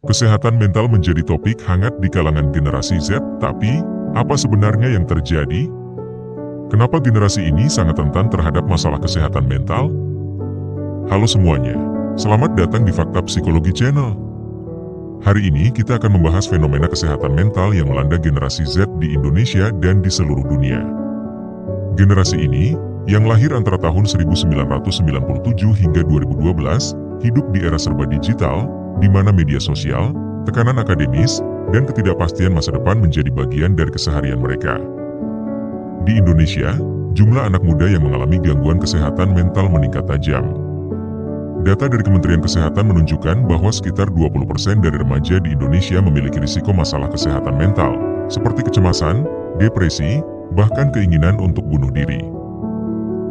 Kesehatan mental menjadi topik hangat di kalangan generasi Z, tapi apa sebenarnya yang terjadi? Kenapa generasi ini sangat rentan terhadap masalah kesehatan mental? Halo semuanya, selamat datang di Fakta Psikologi Channel. Hari ini kita akan membahas fenomena kesehatan mental yang melanda generasi Z di Indonesia dan di seluruh dunia. Generasi ini, yang lahir antara tahun 1997 hingga 2012, hidup di era serba digital, di mana media sosial, tekanan akademis, dan ketidakpastian masa depan menjadi bagian dari keseharian mereka. Di Indonesia, jumlah anak muda yang mengalami gangguan kesehatan mental meningkat tajam. Data dari Kementerian Kesehatan menunjukkan bahwa sekitar 20% dari remaja di Indonesia memiliki risiko masalah kesehatan mental, seperti kecemasan, depresi, bahkan keinginan untuk bunuh diri.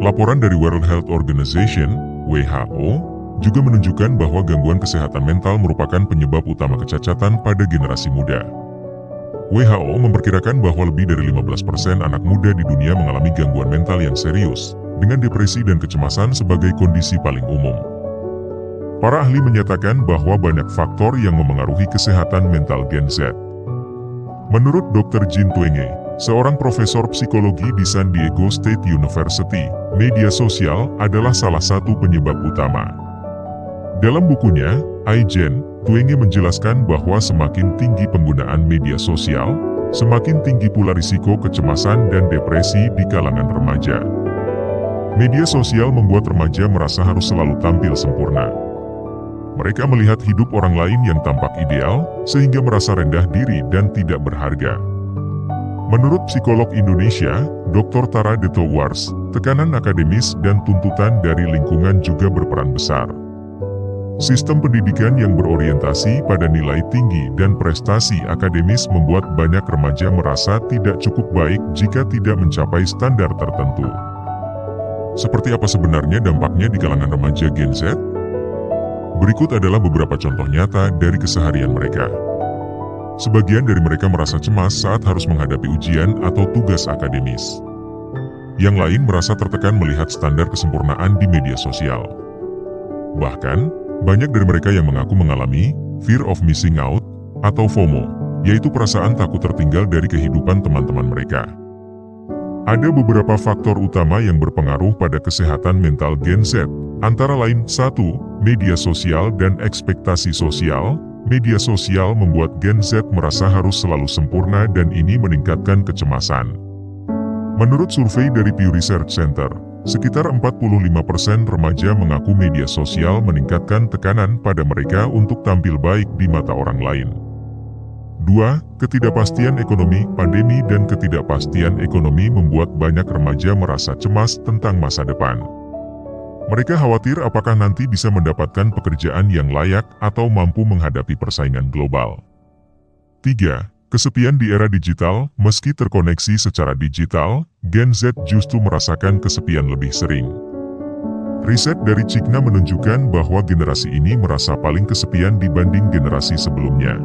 Laporan dari World Health Organization, WHO, juga menunjukkan bahwa gangguan kesehatan mental merupakan penyebab utama kecacatan pada generasi muda. WHO memperkirakan bahwa lebih dari 15% anak muda di dunia mengalami gangguan mental yang serius, dengan depresi dan kecemasan sebagai kondisi paling umum. Para ahli menyatakan bahwa banyak faktor yang memengaruhi kesehatan mental Gen Z. Menurut Dr. Jean Twenge, seorang profesor psikologi di San Diego State University, media sosial adalah salah satu penyebab utama. Dalam bukunya, iGen, Twenge menjelaskan bahwa semakin tinggi penggunaan media sosial, semakin tinggi pula risiko kecemasan dan depresi di kalangan remaja. Media sosial membuat remaja merasa harus selalu tampil sempurna. Mereka melihat hidup orang lain yang tampak ideal, sehingga merasa rendah diri dan tidak berharga. Menurut psikolog Indonesia, Dr. Tara Detowars, tekanan akademis dan tuntutan dari lingkungan juga berperan besar. Sistem pendidikan yang berorientasi pada nilai tinggi dan prestasi akademis membuat banyak remaja merasa tidak cukup baik jika tidak mencapai standar tertentu. Seperti apa sebenarnya dampaknya di kalangan remaja Gen Z? Berikut adalah beberapa contoh nyata dari keseharian mereka. Sebagian dari mereka merasa cemas saat harus menghadapi ujian atau tugas akademis. Yang lain merasa tertekan melihat standar kesempurnaan di media sosial. Bahkan, banyak dari mereka yang mengaku mengalami fear of missing out atau FOMO, yaitu perasaan takut tertinggal dari kehidupan teman-teman mereka. Ada beberapa faktor utama yang berpengaruh pada kesehatan mental Gen Z, antara lain 1. Media sosial dan ekspektasi sosial. Media sosial membuat Gen Z merasa harus selalu sempurna dan ini meningkatkan kecemasan. Menurut survei dari Pew Research Center, sekitar 45% remaja mengaku media sosial meningkatkan tekanan pada mereka untuk tampil baik di mata orang lain. 2. Ketidakpastian ekonomi. Pandemi dan ketidakpastian ekonomi membuat banyak remaja merasa cemas tentang masa depan. Mereka khawatir apakah nanti bisa mendapatkan pekerjaan yang layak atau mampu menghadapi persaingan global. 3. Kesepian di era digital. Meski terkoneksi secara digital, Gen Z justru merasakan kesepian lebih sering. Riset dari Cigna menunjukkan bahwa generasi ini merasa paling kesepian dibanding generasi sebelumnya.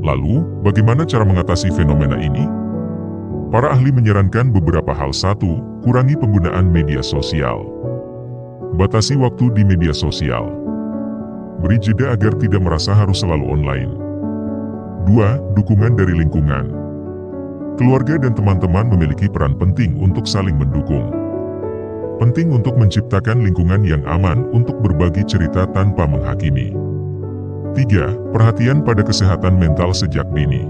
Lalu, bagaimana cara mengatasi fenomena ini? Para ahli menyarankan beberapa hal. 1. Kurangi penggunaan media sosial. Batasi waktu di media sosial. Beri jeda agar tidak merasa harus selalu online. 2. Dukungan dari lingkungan. Keluarga dan teman-teman memiliki peran penting untuk saling mendukung. Penting untuk menciptakan lingkungan yang aman untuk berbagi cerita tanpa menghakimi. 3. Perhatian pada kesehatan mental sejak dini.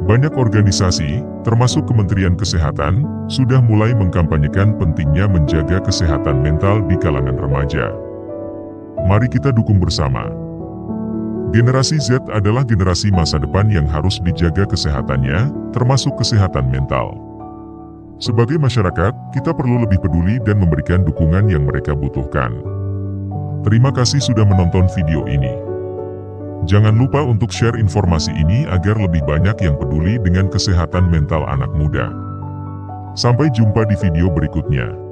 Banyak organisasi, termasuk Kementerian Kesehatan, sudah mulai mengkampanyekan pentingnya menjaga kesehatan mental di kalangan remaja. Mari kita dukung bersama. Generasi Z adalah generasi masa depan yang harus dijaga kesehatannya, termasuk kesehatan mental. Sebagai masyarakat, kita perlu lebih peduli dan memberikan dukungan yang mereka butuhkan. Terima kasih sudah menonton video ini. Jangan lupa untuk share informasi ini agar lebih banyak yang peduli dengan kesehatan mental anak muda. Sampai jumpa di video berikutnya.